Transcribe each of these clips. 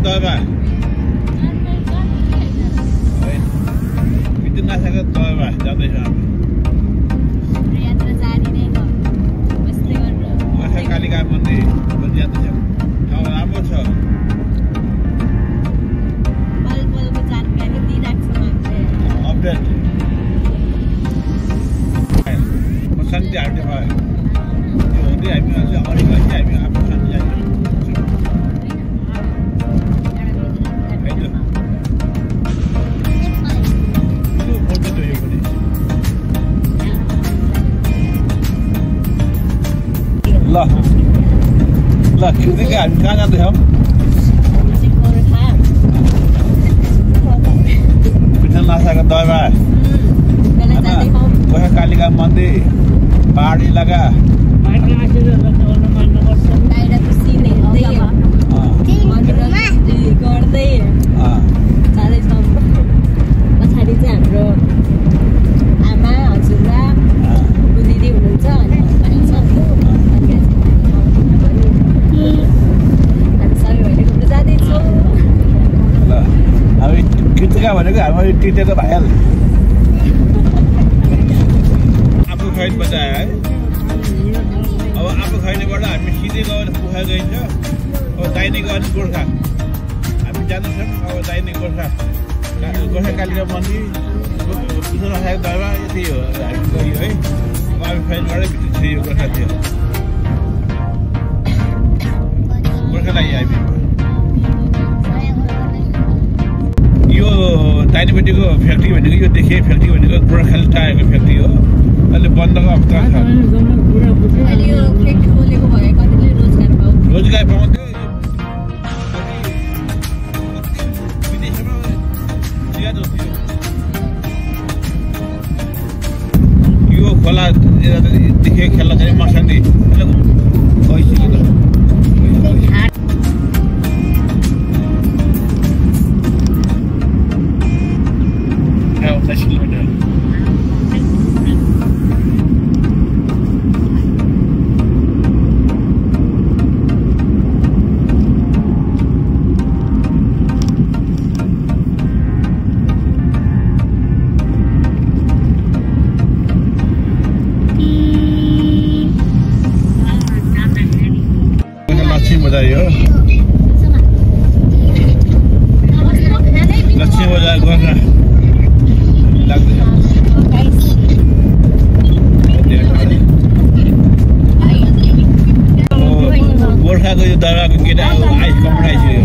दबा विद्युत नासाको दबा जाँदैछ हामी कालिका मन्दिर जाँदैछ ठाउँ राम्रो छ अपडेट म शान्ति हाल्ने भयो त्यो हुँदै हामी अझै अगाडि गएपछि हामी आफ्नो शान्ति जान्छौँ ल ल खिच्दै हामी कहाँ जाँदैछौँ विठ्ठल नासाको दरबार गोर्खा कालिका मन्दिर पहाडी इलाका भनेको हाम्रो टिटेको भइहाल्छ आफू खैन बजायो है अब आफू खैनेबाट हामी सिधै गएर पुखा गइन्छ अब दाहिने गयो भने गोर्खा हामी जाँदैछौँ अब दाहिने गोर्खा कालिका मन्दिर विठ्ठल नासाको दरबार यति हो हामी गयो है अब हामी खैनबाटै भित्र थियो गोर्खा थियो गोर्खालाई हामी यो दाहिनेपट्टिको फ्याक्ट्री भनेको यो देखिए फ्याक्ट्री भनेको गोर्खाली टायरको फ्याक्ट्री हो अहिले बन्दको अवस्था छ रोजगार पाउँथ्यो विदेशमा ज्यादा थियो यो खोला देखिए खेल्न चाहिँ मर्सान्दी गइसक्यो त लक्ष्मी बजार गोर्खा लाग्दैछ गोर्खाको यो दरबारको केटा आइस कम्पनी आइसक्यो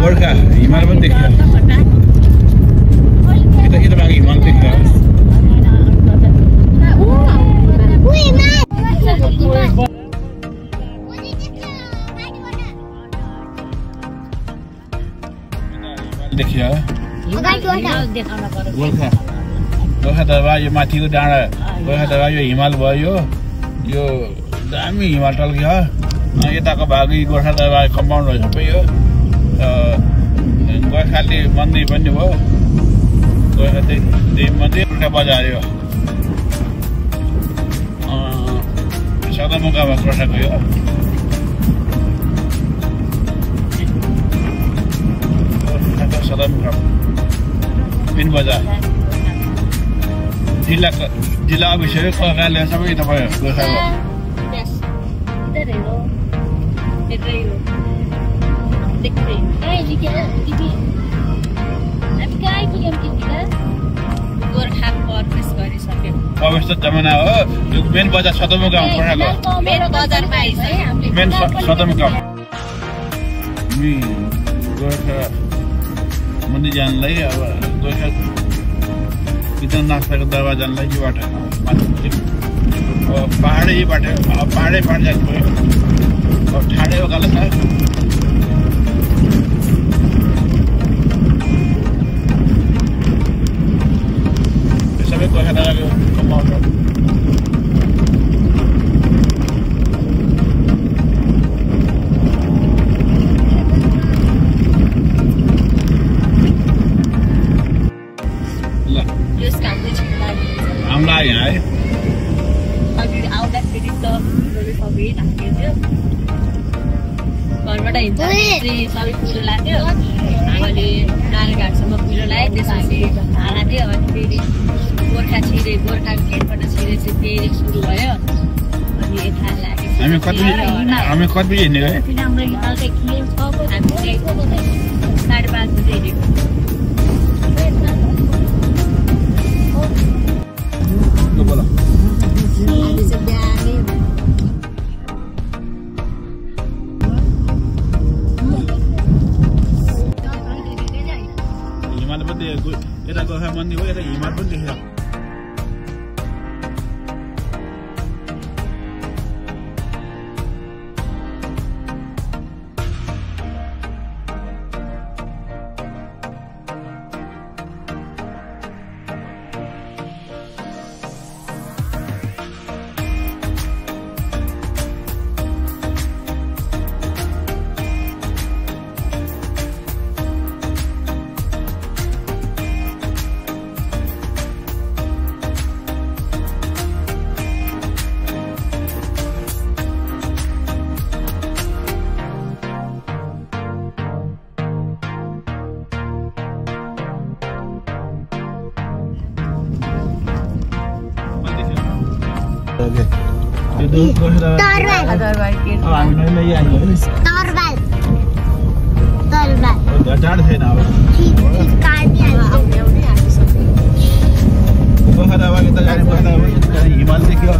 गोर्खा हिमाल पनि देखियो यता भाग हिमाल देखियो देखियो गोर्खा गोर्खा दरबार यो माथिको डाँडा गोर्खा दरबार यो हिमाल भयो यो दामी हिमाल टल्क्यो यताको भाग गोर्खा दरबार कम्पाउन्ड हो सबै यो गोर्खाली मन्दिर पनि भयो गोर्खा देवी मन्दिर गोर्खा बजार यो सदरमुकाम गोर्खाको यो सदरमुकाम मेन बजार जिल्ला अफिसर कार्यालय सबै तपाईँ गोर्खाको प्रवेश त जमाना हो यो मेन बजार सदरमुकाम गोर्खाको मेन सदरमुकाम गोर्खा मन्दिर जानलाई अब गोर्खा विठ्ठल नासाको दरबार जानलाई यो बाटो पहाडै बाटो पहाडै पाहाड जानु पऱ्यो अब ठाडै उकालो छ सबै गोर्खा दरबारको कम्पाउन्ड हो हामीलाई यहाँ है सबै ढाक्यो थियो घरबाट हिँड्दा चाहिँ सबै कुरो लाग्यो आमाले नाराघाटसम्म कुरो लाग्यो त्यसपछि भाडा थियो अनि फेरि गोर्खा गेटबाट छिरे चाहिँ फेरि सुरु भयो अनि यता लाग्यो हामी कति बजे हिँड्ने गयो हाम्रो हिँड्दै के छ हामी 5:30 बजे हिँडेको बोला हिमाल पनि यता गोर्खा मन्दिर हो यता हिमाल पनि देखेर हिमाल देखियो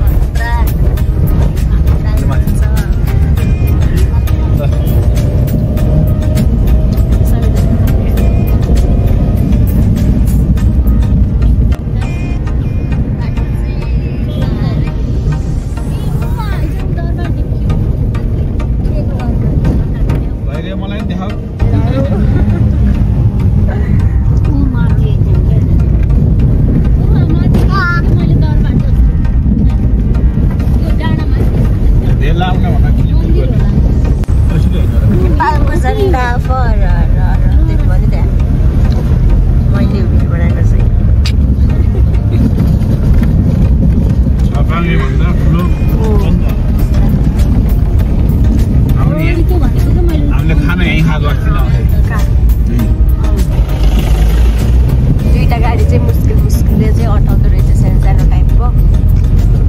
दुईटा गाडी चाहिँ मुस्किलले चाहिँ अटाउँदो रहेछ सानो टाइपको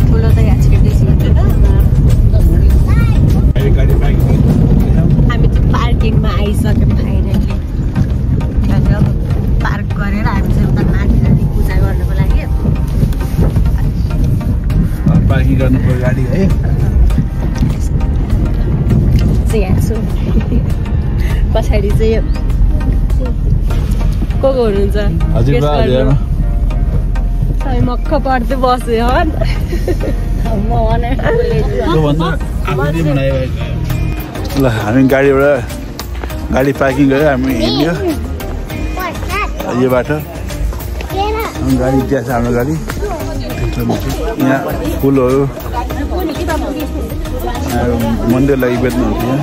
ठुलो चाहिँ हामी चाहिँ पार्किङमा आइसक्यौँ फाइनली अनि अब पार्क गरेर हामी चाहिँ उता माथि पूजा गर्नुको लागि पार्किङ गर्नु पर्यो गाडी है पछाडि चाहिँ को हुनुहुन्छ मक्ख पर्दै बस्यो ल हामी गाडी पार्किङ गरेर हामी हिँड्यो यो बाटो गाडी त्यहाँ छ हाम्रो गाडी यहाँ फुलहरू मन्दिर लागि बेच्नुहुन्छ यहाँ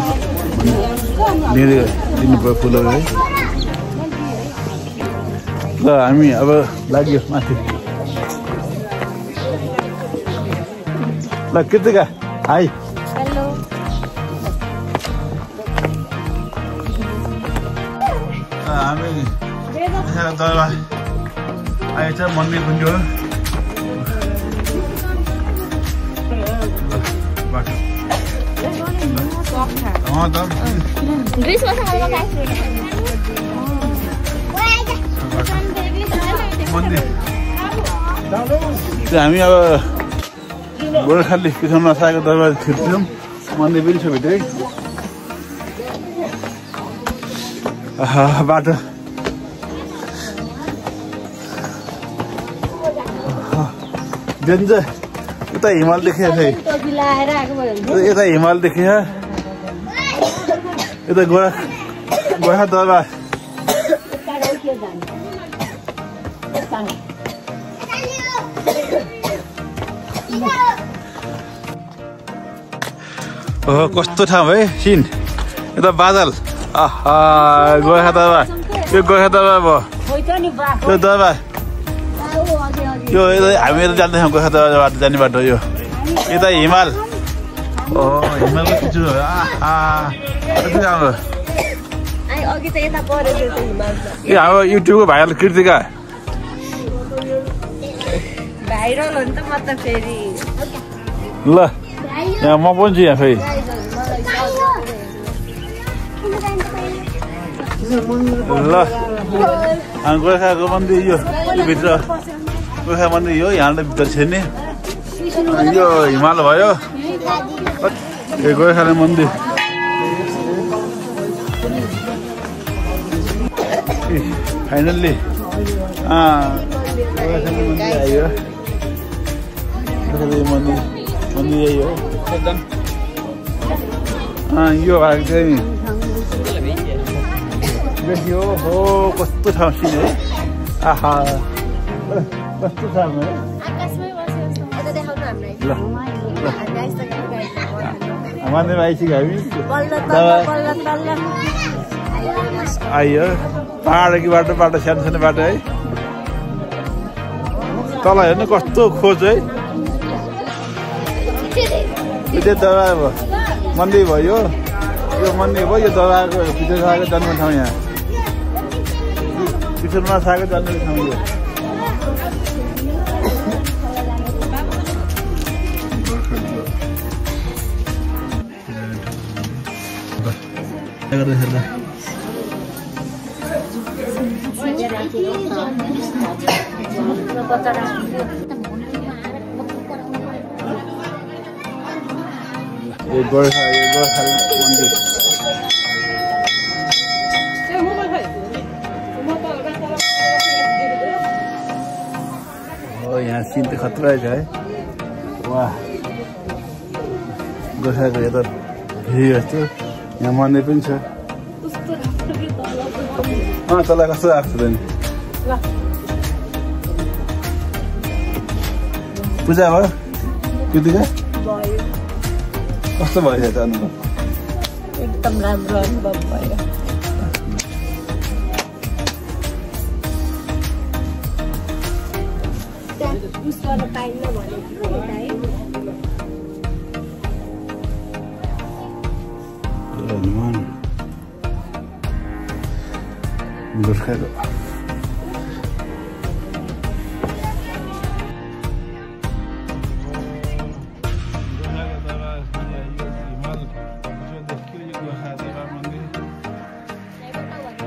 दिनु पर्यो फुलहरू है ल हामी अब लाग्यो माथि ल कृतिका हाई हामी दरबार आएछ मन्दिर पनि हो हामी अब गोर्खाली पिछाउन नसकेको दरबार छिर्छौँ मन्दिर पनि छ भित्रै बाटो डेन्जर उता हिमाल देखिया छ यता हिमाल देखिया यता गोर्खा दरबार कस्तो ठाउँ है सिन यता बादल गोर्खा दरबार यो गोर्खा दरबार भयो यो दरबार यो हामी यता जाँदैछौँ गोर्खा दरबार जाने बाटो यो यता हिमाल हिमालको चिचो कति राम्रो अघि त यता परेको थियो हिमाल त ए हाम्रो युट्युबको भाइरल कृतिका भाइरल हो नि त म त फेरि ल यहाँ म पनि छु यहाँ फेरि ल गोर्खाको मन्दिर यो भित्र गोर्खा मन्दिर यो यहाँबाट भित्र छिर्ने यो हिमाल भयो ए गोर्खाले मन्दिर फाइनल्ली गोर्खाले मन्दिर आयो गोर्खाले मन्दिर यही हो यो भएको चाहिँ देखियो हो कस्तो ठाउँ सिन है आहा कस्तो ठाउँ है ल मन्दिरमा आइसक्यो हामी आइयो पहाड बाटो सानो सानो बाटो है तल हेर्नु कस्तो खोज है त्यो दरबार भयो मन्दिर भयो यो मन्दिर भयो यो दरबारको भित्र सागको जन्म ठाउँ यहाँ पिछुलमा सागको जन्म ठाउँ यो गोर्खा मन्दिर हो यहाँ सिन त खतरा छ है वाह गोर्खाको यता भिड जस्तो यहाँ मन्दिर पनि छ तल कस्तो आएको छ नि पूजा भयो कृतिका कस्तो भयो त अनुभव एकदम राम्रो अनुभव भयो गोर्खाको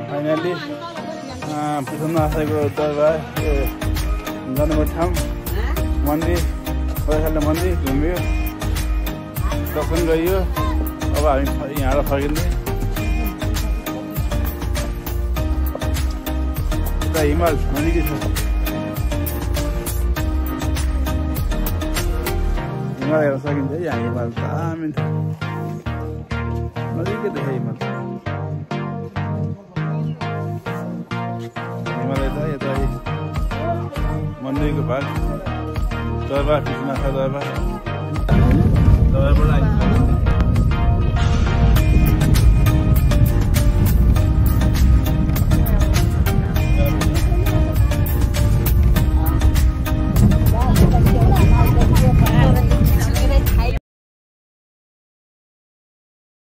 फाइनली प्रसन्नआशाको दरबार जन्म ठाउँ मन्दिर गोर्खाले मन्दिर घुम्यो दर्शन गरियो अब हामी यहाँबाट फर्किँदै हिमाल नजिकै छ हिमाल हेर्न सकिन्छ है यहाँ हिमाल दामी नजिकै देख्छ हिमाल हिमाल यता मन्दिरको भाग दरबार कृष्ण दरबारबाट